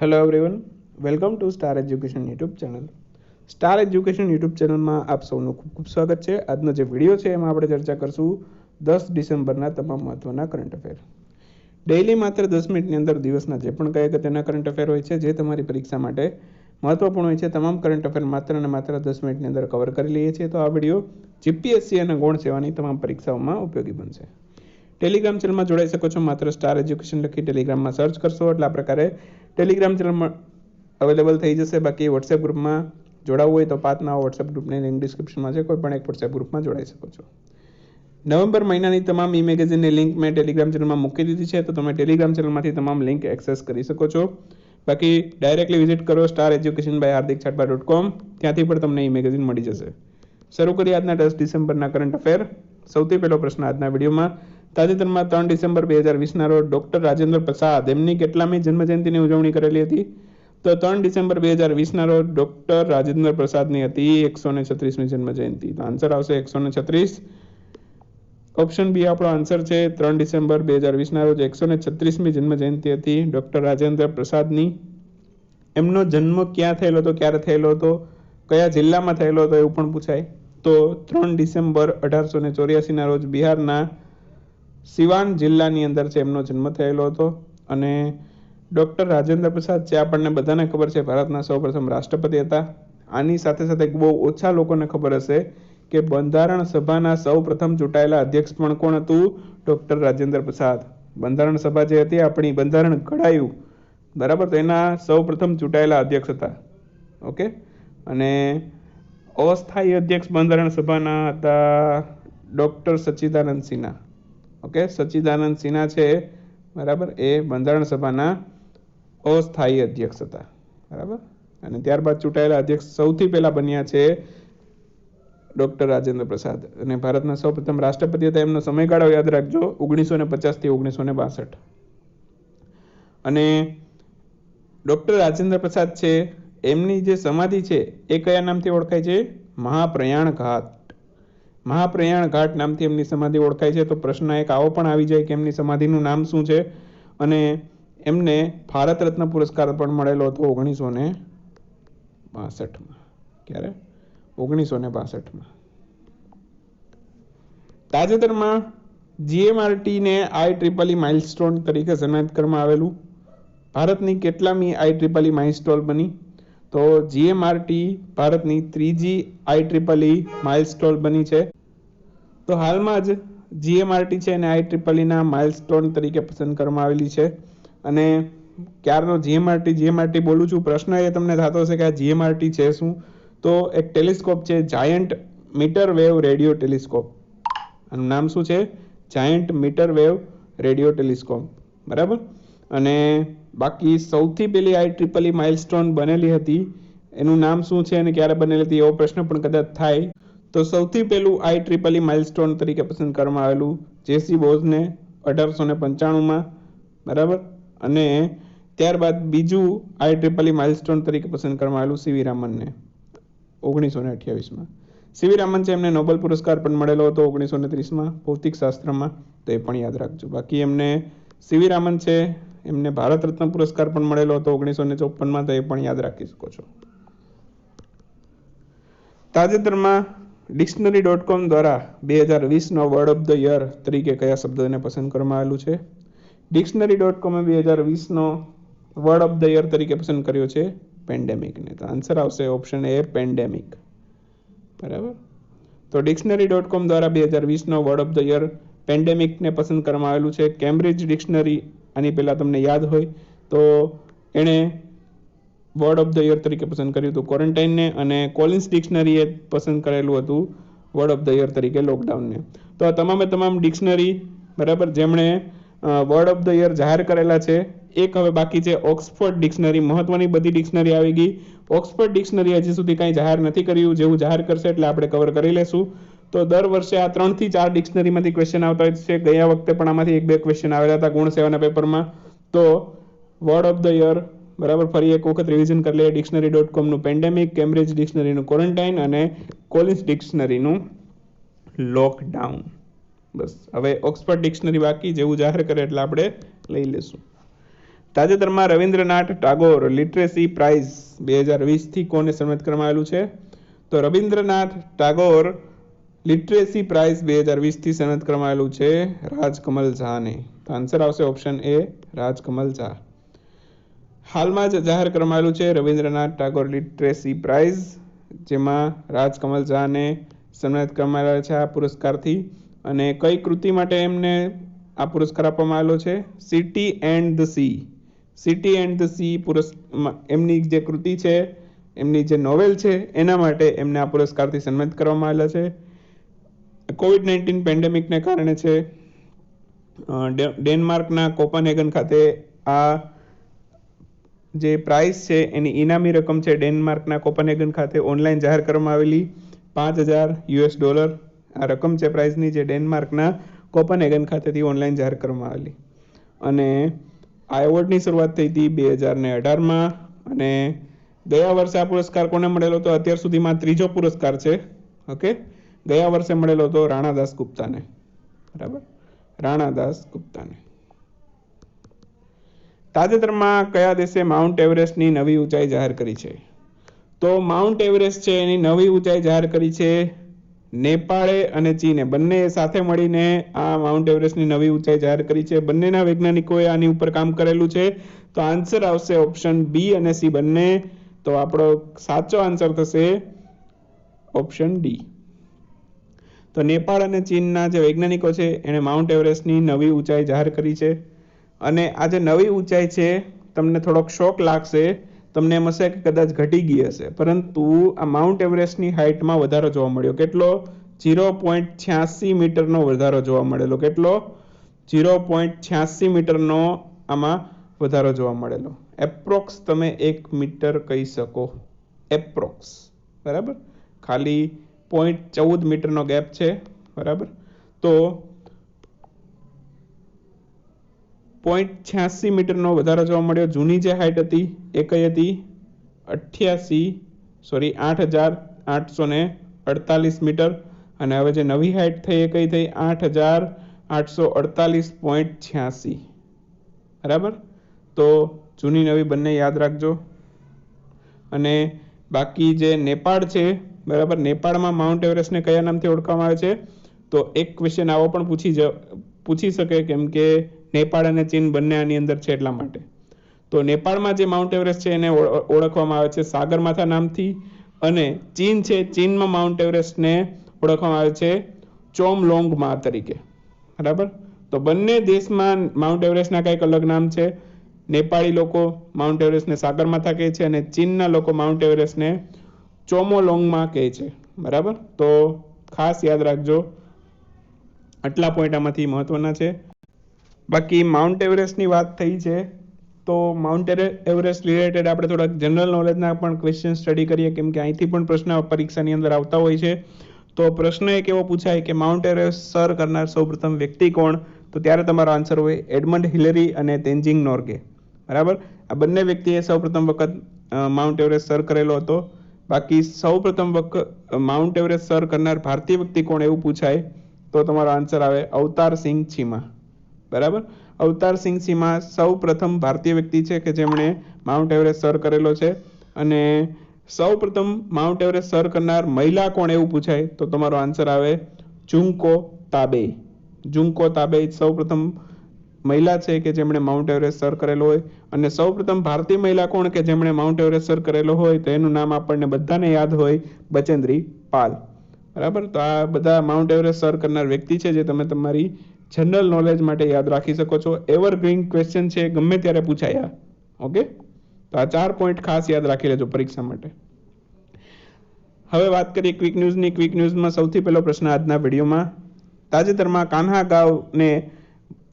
Hello everyone, welcome to star education YouTube channel. Star education YouTube ચેનલમાં આપ સૌનું ખૂબ ખૂબ સ્વાગત છે. આજનો જે વિડીયો છે એમાં આપણે ચર્ચા કરશું 10 ડિસેમ્બરના તમામ મહત્વના કરંટ અફેર. ડેઇલી માત્ર 10 મિનિટની અંદર દિવસના જે પણ કઈ અગત્યના કરંટ અફેર હોય છે, જે તમારી પરીક્ષા માટે મહત્વપૂર્ણ હોય છે, તમામ કરંટ અફેર માત્ર અને માત્ર 10 મિનિટની અંદર કવર કરી લઈએ છીએ. તો આ વિડીયો જીપીએસસી અને ગૌણ સેવાની તમામ પરીક્ષાઓમાં ઉપયોગી બનશે. ટેલિગ્રામ ચેનલમાં જોડાઈ શકો છો. માત્ર સ્ટાર એજ્યુકેશન લખી ટેલિગ્રામમાં સર્ચ કરશો એટલે આ પ્રકારે ટેલિગ્રામ ચેનલમાં અવેલેબલ થઈ જશે. બાકી વોટ્સએપ ગ્રુપમાં જોડાવવું હોય તો પાતના વોટ્સએપ ગ્રુપની લિંક ડિસ્ક્રિપ્શનમાં છે. કોઈ પણ એક વોટ્સએપ ગ્રુપમાં જોડાઈ શકો છો. નવેમ્બર મહિનાની તમામ ઈ મેગેઝિનની લિંક મેં ટેલિગ્રામ ચેનલમાં મૂકી દીધી છે, તો તમે ટેલિગ્રામ ચેનલમાંથી તમામ લિંક એક્સેસ કરી શકો છો. બાકી ડાયરેક્ટલી વિઝિટ કરો સ્ટાર એજ્યુકેશન બાય hardikchhatba.com, ત્યાંથી પણ તમને ઈ મેગેઝિન મળી જશે. શરૂ કરીએ આજના 10 ડિસેમ્બરના કરંટ અફેર. સૌથી પહેલો પ્રશ્ન આજના વિડીયોમાં. તાજેતરમાં 3 ડિસેમ્બર 2020ના રોજ ડોક્ટર રાજેન્દ્ર પ્રસાદ એમની કેટલામી જન્મજયંતિની ઉજવણી કરેલી હતી? તો 3 ડિસેમ્બર 2020ના રોજ ડોક્ટર રાજેન્દ્ર પ્રસાદની હતી 136મી જન્મજયંતિ. તો આન્સર આવશે 136. ઓપ્શન બી આપણો આન્સર છે. 3 ડિસેમ્બર 2020ના રોજ 136મી જન્મજયંતિ હતી ડોક્ટર રાજેન્દ્ર પ્રસાદની. એમનો જન્મ ક્યાં થયેલો હતો, ક્યારે થયેલો હતો, કયા જિલ્લામાં થયેલો હતો એવું પણ પૂછાય. તો 3 ડિસેમ્બર 1884ના રોજ બિહારના સિવાન જિલ્લાની અંદર છે એમનો જન્મ થયેલો હતો. અને ડૉક્ટર રાજેન્દ્ર પ્રસાદ જે આપણને બધાને ખબર છે ભારતના સૌપ્રથમ રાષ્ટ્રપતિ હતા. આની સાથે સાથે બહુ ઓછા લોકોને ખબર હશે કે બંધારણ સભાના સૌપ્રથમ ચૂંટાયેલા અધ્યક્ષ પણ કોણ હતું? ડૉક્ટર રાજેન્દ્ર પ્રસાદ. બંધારણ સભા જે હતી આપણી બંધારણ ઘડાયું, બરાબર, તો એના સૌપ્રથમ ચૂંટાયેલા અધ્યક્ષ હતા. ઓકે. અને અસ્થાયી અધ્યક્ષ બંધારણ સભાના હતા ડૉક્ટર સચ્ચિદાનંદ સિન્હા. ઓકે, સચ્ચિદાનંદ સિન્હા છે, બરાબર, એ બંધારણ સભાના અસ્થાયી અધ્યક્ષ હતા. બરાબર. અને ત્યારબાદ ચૂંટાયેલા અધ્યક્ષ સૌથી પહેલા બન્યા છે ડૉક્ટર રાજેન્દ્ર પ્રસાદ. અને ભારતના સૌપ્રથમ રાષ્ટ્રપતિ હતા. એમનો સમયગાળો યાદ રાખજો, 1950 થી 1962. અને ડૉક્ટર રાજેન્દ્ર પ્રસાદ છે એમની જે સમાધિ છે એ કયા નામથી ઓળખાય છે? મહાપ્રયાણ ઘાટ. મહાપ્રયાણ ઘાટ નામથી એમની સમાધિ ઓળખાય છે. તો પ્રશ્ન એક આવો પણ આવી જાય કે એમની સમાધિનું નામ શું છે? અને એમને ભારત રત્ન પુરસ્કાર પણ મળેલો હતો 1962માં. ક્યારે? 1962માં. તાજેતરમાં જીએમઆરટીને IEEE માઇલસ્ટોન તરીકે સન્માનિત કરવામાં આવેલું. ભારતની કેટલામી IEEE માઇલસ્ટોન બની? તો જીએમઆરટી ભારતની 3જી IEEE માઇલસ્ટોન બની છે. તો હાલમાં જ જીએમઆરટી છે અને IEEEના માઇલસ્ટોન તરીકે પસંદ કરવામાં આવેલી છે. અને ક્યારનો જીએમઆરટી બોલું છું, પ્રશ્ન એ તમને થતો હશે કે આ જીએમઆરટી છે શું? તો એક ટેલિસ્કોપ છે, giant metre wave radio telescope. આનું નામ શું છે? Giant metre wave radio telescope. બરાબર. અને બાકી સૌથી પહેલી IEEE માઇલસ્ટોન બનેલી હતી એનું નામ શું છે અને ક્યારે બનેલી હતી એવો પ્રશ્ન પણ કદાચ થાય. તો સૌથી પહેલું IEEE માઇલસ્ટોન તરીકે પસંદ કરવામાં આવેલું જેસી બોઝને 1895માં. બરાબર. અને ત્યારબાદ બીજું IEEE માઇલસ્ટોન તરીકે પસંદ કરવામાં આવેલું સીવી રામનને 1928માં. સીવી રામન છે, એમને નોબેલ પુરસ્કાર પણ મળેલો હતો 1930માં ભૌતિક શાસ્ત્રમાં, તો એ પણ યાદ રાખજો. બાકી એમને સીવી રામન છે એમને ભારત રત્ન પુરસ્કાર પણ મળેલો હતો 1954માં, તો એ પણ યાદ રાખી શકો છો. તાજેતરમાં ડિક્શનરી.com દ્વારા 2020નો વર્ડ ઓફ ધ યર તરીકે કયા શબ્દને પસંદ કરવામાં આવેલું છે? ડિક્શનરી.com 2020નો વર્ડ ઓફ ધ યર તરીકે પસંદ કર્યો છે પેન્ડેમિકને. તો આન્સર આવશે ઓપ્શન એ, પેન્ડેમિક. બરાબર. તો ડિક્શનરી.com દ્વારા 2020નો વર્ડ ઓફ ધ યર પેન્ડેમિકને પસંદ કરવામાં આવેલું છે. કેમ્બ્રિજ ડિક્શનરી આની પહેલાં તમને યાદ હોય તો એણે વર્ડ ઓફ ધ યર તરીકે પસંદ કર્યું હતું ક્વોરન્ટાઇનને, અને કોલિન્સ ડિક્શનરીએ પસંદ કરેલું હતું વર્ડ ઓફ ધ યર તરીકે લોકડાઉનને. તો આ તમામ ડિક્શનરી, બરાબર, જેમણે વર્ડ ઓફ ધ યર જાહેર કરેલા છે. એક હવે બાકી છે ઓક્સફર્ડ ડિક્શનરી. મહત્વની બધી ડિક્શનરી આવી ગઈ. ઓક્સફર્ડ ડિક્શનરી હજી સુધી કંઈ જાહેર નથી કર્યું. જેવું જાહેર કરશે એટલે આપણે કવર કરી લેશું. તો દર વર્ષે આ 3 થી 4 ડિક્શનરીમાંથી ક્વેશ્ચન આવતા હોય છે. ગયા વખતે પણ આમાંથી 1-2 ક્વેશ્ચન આવેલા હતા ગુણ સેવાના પેપરમાં. તો વર્ડ ઓફ ધ યર, બરાબર, ફરી એક વખત રિવિઝન કરી લઈએ. ડિક્શનરી.comનું પેન્ડેમિક, કેમ્બ્રિજ ડિક્શનરીનું ક્વોરન્ટાઇન અને કોલિન્સ ડિક્શનરીનું લોકડાઉન. બસ, હવે ઓક્સફર્ડ ડિક્શનરી બાકી, જેવું જાહેર કરે એટલે આપણે લઈ લેશું. તાજેતરમાં રવિન્દ્રનાથ ટાગોર લિટરેસી પ્રાઇઝ 2020થી કોને સન્માનિત કરવામાં આવેલું છે? તો રવિન્દ્રનાથ ટાગોર લિટરેસી પ્રાઇઝ 2020થી સન્માનિત કરવામાં આવેલું છે રાજકમલ ઝાને. તો આન્સર આવશે ઓપ્શન એ, રાજકમલ ઝા. હાલમાં જ જાહેર કરવામાં આવેલું છે રવિન્દ્રનાથ ટાગોર લિટરેસી પ્રાઇઝ, જેમાં રાજકમલ ઝાને સન્માનિત કરવામાં આવેલા છે આ પુરસ્કારથી. અને કઈ કૃતિ માટે એમને આ પુરસ્કાર આપવામાં આવેલો છે? City and the sea. City and the sea એમની જે કૃતિ છે, એમની જે નોવેલ છે, એના માટે એમને આ પુરસ્કારથી સન્માનિત કરવામાં આવેલા છે. કોવિડ-19 પેન્ડેમિકને કારણે છે ડેનમાર્કના કોપનહેગન ખાતે આ જે પ્રાઇઝ છે એની ઇનામી રકમ છે ડેનમાર્કના કોપનહેગન ખાતે ઓનલાઈન જાહેર કરવામાં આવેલી $5,000. આ રકમ છે પ્રાઇઝની, જે ડેનમાર્કના કોપનહેગન ખાતેથી ઓનલાઈન જાહેર કરવામાં આવેલી. અને આ એવોર્ડની શરૂઆત થઈ હતી 2018માં. અને ગયા વર્ષે આ પુરસ્કાર કોને મળેલો હતો? અત્યાર સુધીમાં ત્રીજો પુરસ્કાર છે. ઓકે, ગયા વર્ષે મળેલો હતો રાણા દાસગુપ્તાને. બરાબર, રાણા દાસગુપ્તાને. તાજેતરમાં કયા દેશે માઉન્ટ એવરેસ્ટની નવી ઊંચાઈ જાહેર કરી છે? તો માઉન્ટ એવરેસ્ટ છે એની નવી ઊંચાઈ જાહેર કરી છે નેપાળે અને ચીને. બંને સાથે મળીને આ માઉન્ટ એવરેસ્ટની નવી ઊંચાઈ જાહેર કરી છે. બંનેના વૈજ્ઞાનિકોએ આની ઉપર કામ કરેલું છે. તો આન્સર આવશે ઓપ્શન બી અને સી બંને. તો આપણો સાચો આન્સર થશે ઓપ્શન ડી. તો નેપાળ અને ચીનના જે વૈજ્ઞાનિકો છે એણે માઉન્ટ એવરેસ્ટની નવી ઊંચાઈ જાહેર કરી છે. અને આ જે નવી ઊંચાઈ છે, તમને થોડોક શોક લાગશે, તમને એમ હશે કે કદાચ ઘટી ગઈ હશે, પરંતુ આ માઉન્ટ એવરેસ્ટની હાઇટમાં વધારો જોવા મળ્યો. કેટલો? 0.86 મીટરનો વધારો જોવા મળેલો. કેટલો? 0.86 મીટરનો આમાં વધારો જોવા મળેલો. એપ્રોક્સ તમે 1 મીટર કહી શકો, એપ્રોક્સ. બરાબર, ખાલી 0.14 મીટરનો ગેપ છે. બરાબર, તો 0.86 મીટરનો વધારો જોવા મળ્યો. જૂની જે હાઇટ હતી એ કઈ હતી? 8,848 મીટર. અને હવે જે નવી હાઇટ થઈ એ કઈ થઈ? 8,848.86. બરાબર, તો જૂની નવી બંને યાદ રાખજો. અને બાકી જે નેપાળ છે, બરાબર, નેપાળમાં માઉન્ટ એવરેસ્ટને કયા નામથી ઓળખવામાં આવે છે? તો એક ક્વેશ્ચન આવો પણ પૂછી શકે, કેમ કે નેપાળ અને ચીન બંને આની અંદર છે એટલા માટે. તો નેપાળમાં જે માઉન્ટ એવરેસ્ટ છે એને ઓળખવામાં આવે છે સાગરમાથા નામથી. અને ચીન છે, ચીનમાં માઉન્ટ એવરેસ્ટને ઓળખવામાં આવે છે ચોમલોંગમા તરીકે. બરાબર, તો બંને દેશમાં માઉન્ટ એવરેસ્ટના કંઈક અલગ નામ છે. નેપાળી લોકો માઉન્ટ એવરેસ્ટને સાગરમાથા કહે છે અને ચીનના લોકો માઉન્ટ એવરેસ્ટને ચોમોલોંગમા કહે છે. બરાબર, તો ખાસ યાદ રાખજો. આટલા પોઈન્ટ આમાંથી મહત્વના છે. બાકી માઉન્ટ એવરેસ્ટની વાત થઈ છે, તો માઉન્ટ એવરેસ્ટ રિલેટેડ આપણે થોડાક જનરલ નોલેજના પણ ક્વેશ્ચન સ્ટડી કરીએ, કેમ કે અહીંથી પણ પ્રશ્ન પરીક્ષાની અંદર આવતા હોય છે. તો પ્રશ્ન એક એવો પૂછાય કે માઉન્ટ એવરેસ્ટ સર કરનાર સૌપ્રથમ વ્યક્તિ કોણ? તો ત્યારે તમારો આન્સર હોય એડમંડ હિલેરી અને તેન્જિંગ નોર્ગે. બરાબર, આ બંને વ્યક્તિએ સૌપ્રથમ વખત માઉન્ટ એવરેસ્ટ સર કરેલો હતો. બાકી સૌપ્રથમ વખત માઉન્ટ એવરેસ્ટ સર કરનાર ભારતીય વ્યક્તિ કોણ એવું પૂછાય તો તમારો આન્સર આવે અવતારસિંહ ચીમા. બરાબર, અવતારસિંહ ચીમા સૌ પ્રથમ ભારતીય વ્યક્તિ છે કે જેમણે માઉન્ટ એવરેસ્ટ સર કરેલો છે. અને સૌ પ્રથમ માઉન્ટ એવરેસ્ટ સર કરનાર મહિલા કોણ એવું પૂછાય તો તમારો આન્સર આવે જુન્કો તાબે. જુન્કો તાબે સૌ પ્રથમ મહિલા છે કે જેમણે માઉન્ટ એવરેસ્ટ સર કરેલો હોય. અને સૌ પ્રથમ ભારતીય મહિલા કોણ કે જેમણે માઉન્ટ એવરેસ્ટ સર કરેલો હોય તો એનું નામ આપણને બધાને યાદ હોય, બચેન્દ્રી પાલ. બરાબર, તો આ બધા માઉન્ટ એવરેસ્ટ સર કરનાર વ્યક્તિ છે જે તમે તમારી જનરલ નોલેજ માટે યાદ રાખી શકો છો. એવરગ્રીન ક્વેશ્ચન છે, ગમે ત્યારે પૂછાયા. ઓકે, તો આ 4 પોઈન્ટ ખાસ યાદ રાખી લેજો પરીક્ષા માટે. હવે વાત કરીએ ક્વિક ન્યૂઝની. ક્વિક ન્યૂઝમાં સૌથી પહેલો પ્રશ્ન આજના વિડીયોમાં. તાજેતરમાં કાન્હા ગાંવને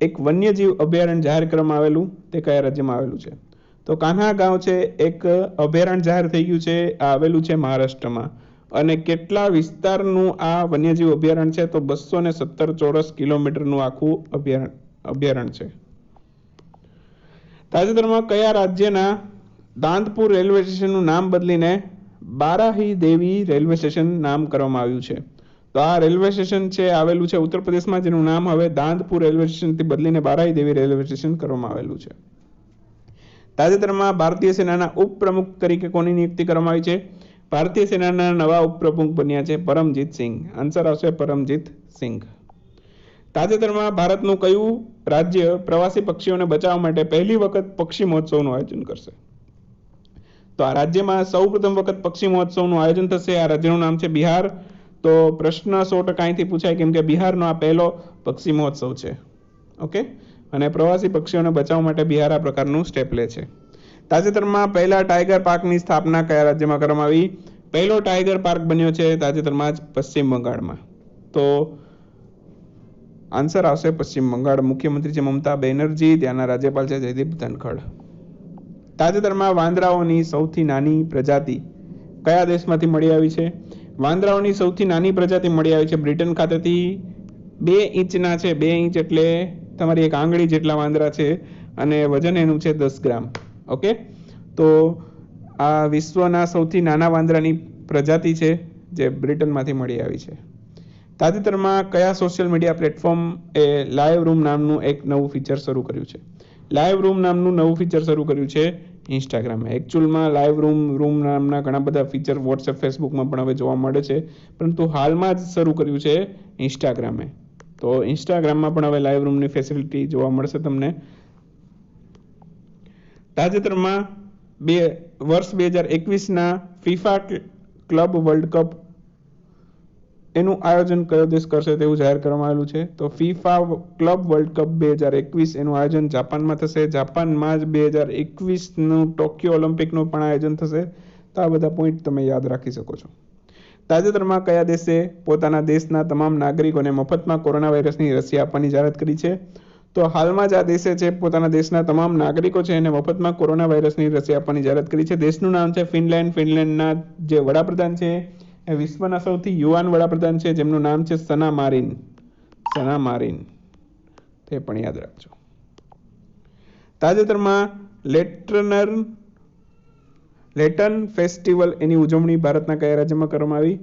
એક વન્યજીવ અભયારણ્ય જાહેર કરવામાં આવેલું, તે કયા રાજ્યમાં આવેલું છે? તો કાન્હા ગાંવ છે એક અભયારણ્ય જાહેર થઈ ગયું છે, આ આવેલું છે મહારાષ્ટ્રમાં. અને કેટલા વિસ્તારનું આ વન્યજીવ અભયારણ્ય છે? તો 217 ચોરસ કિલોમીટરનું આખું અભયારણ્ય છે. તાજેતરમાં કયા રાજ્યના દાંતપુર રેલવે સ્ટેશનનું નામ બદલીને બારાહી દેવી રેલવે સ્ટેશન નામ કરવામાં આવ્યું છે? તો આ રેલવે સ્ટેશન છે આવેલું છે ઉત્તર પ્રદેશમાં, જેનું નામ હવે દાંતપુર રેલવે સ્ટેશનથી બદલીને બારાહી દેવી રેલવે સ્ટેશન કરવામાં આવેલું છે. તાજેતરમાં ભારતીય સેનાના ઉપપ્રમુખ તરીકે કોની નિયુક્તિ કરવામાં આવી છે? ભારતીય સેનાના નવા ઉપપ્રમુખ બન્યા છે પરમજીત સિંહ. આન્સર આવશે પરમજીત સિંહ. તાજેતરમાં ભારતનું કયું રાજ્ય પ્રવાસી પક્ષીઓને બચાવવા માટે પહેલી વખત પક્ષી મહોત્સવનું આયોજન કરશે? તો આ રાજ્યમાં સૌપ્રથમ વખત પક્ષી મહોત્સવનું આયોજન થશે. આ રાજ્યનું નામ છે બિહાર. તો પ્રશ્ન 100% અહીંથી પૂછાય કેમ કે બિહારનો આ પહેલો પક્ષી મહોત્સવ છે. ઓકે, અને પ્રવાસી પક્ષીઓને બચાવવા માટે બિહાર આ પ્રકારનું સ્ટેપ લે છે. તાજેતરમાં પહેલા ટાઈગર પાર્કની સ્થાપના કયા રાજ્યમાં કરવામાં આવી? પહેલો ટાઈગર પાર્ક બન્યો છે તાજેતરમાં જ પશ્ચિમ બંગાળમાં. તો આન્સર આવશે પશ્ચિમ બંગાળ. મુખ્યમંત્રી છે મમતા બેનર્જી, ત્યાંના રાજ્યપાલ છે જયદીપ ધનખડ. તાજેતરમાં વાંદરાઓની સૌથી નાની પ્રજાતિ કયા દેશમાંથી મળી આવી છે? વાંદરાઓની સૌથી નાની પ્રજાતિ મળી આવી છે બ્રિટન ખાતેથી. 2 ઇંચના છે. 2 ઇંચ એટલે તમારી એક આંગળી જેટલા વાંદરા છે અને વજન એનું છે 10 ગ્રામ. ઓકે, તો આ વિશ્વના સૌથી નાના વાંદરાની પ્રજાતિ છે જે બ્રિટનમાંથી મળી આવી છે. તાજેતરમાં કયા સોશિયલ મીડિયા પ્લેટફોર્મ એ લાઈવ રૂમ નામનું એક નવું ફીચર શરૂ કર્યું છે? લાઈવ રૂમ નામનું નવું ફીચર શરૂ કર્યું છે ઇન્સ્ટાગ્રામે. એકચ્યુઅલમાં લાઈવ રૂમ નામના ઘણા બધા ફીચર વોટ્સએપ, ફેસબુકમાં પણ હવે જોવા મળે છે, પરંતુ હાલમાં જ શરૂ કર્યું છે ઇન્સ્ટાગ્રામે. તો ઇન્સ્ટાગ્રામમાં પણ હવે લાઈવ રૂમની ફેસિલિટી જોવા મળશે તમને. તાજેતરમાં વર્ષ 2021ના ફીફા ક્લબ વર્લ્ડ કપ એનું આયોજન કયો દેશ કરશે તેવું જાહેર કરવામાં આવેલું છે? તો ફીફા ક્લબ વર્લ્ડ કપ 2021 એનું આયોજન જાપાનમાં થશે. જાપાનમાં જ 2021નું ટોક્યો ઓલિમ્પિકનું પણ આયોજન થશે. તો આ બધા પોઈન્ટ તમે યાદ રાખી શકો છો. તાજેતરમાં કયા દેશે પોતાના દેશના તમામ નાગરિકોને મફતમાં કોરોના વાયરસની રસી આપવાની જાહેરાત કરી છે? તો હાલમાં જ આ દેશે છે પોતાના દેશના તમામ નાગરિકો છે એને મફતમાં કોરોના વાયરસની રસી આપવાની જાહેરાત કરી છે. દેશનું નામ છે ફિનલેન્ડ. ફિનલેન્ડના જે વડાપ્રધાન છે એ વિશ્વના સૌથી યુવાન વડાપ્રધાન છે જેમનું નામ છે સના મારિન. સના મારિન, તે પણ યાદ રાખજો. તાજેતરમાં લેટન ફેસ્ટિવલ એની ઉજવણી ભારતના કયા રાજ્યમાં કરવામાં આવી?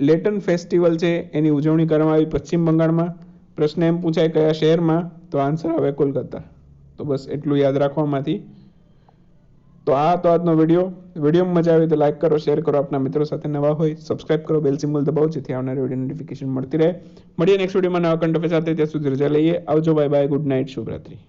લેટન ફેસ્ટિવલ છે એની ઉજવણી કરવામાં આવી પશ્ચિમ બંગાળમાં. પ્રશ્ન એમ પૂછાય કયા શહેરમાં? તો આન્સર આવે કોલકાતા. તો બસ એટલું યાદ રાખવામાંથી. તો આજનો વિડીયોમાં મજા આવી તો લાઈક કરો, શેર કરો, આપના મિત્રો સાથે નવા હોય સબસ્ક્રાઇબ કરો, બેલ સિમ્બોલ દબાવો જેથી આવનારી વિડીયો નોટિફિકેશન મળતી રહે. મળીએ નેક્સ્ટ વિડીયોમાં નવા કન્ટેન્ટ સાથે. ત્યાં સુધી રજા લઈએ. આવજો, બાય બાય, ગુડ નાઇટ, શુભરાત્રી.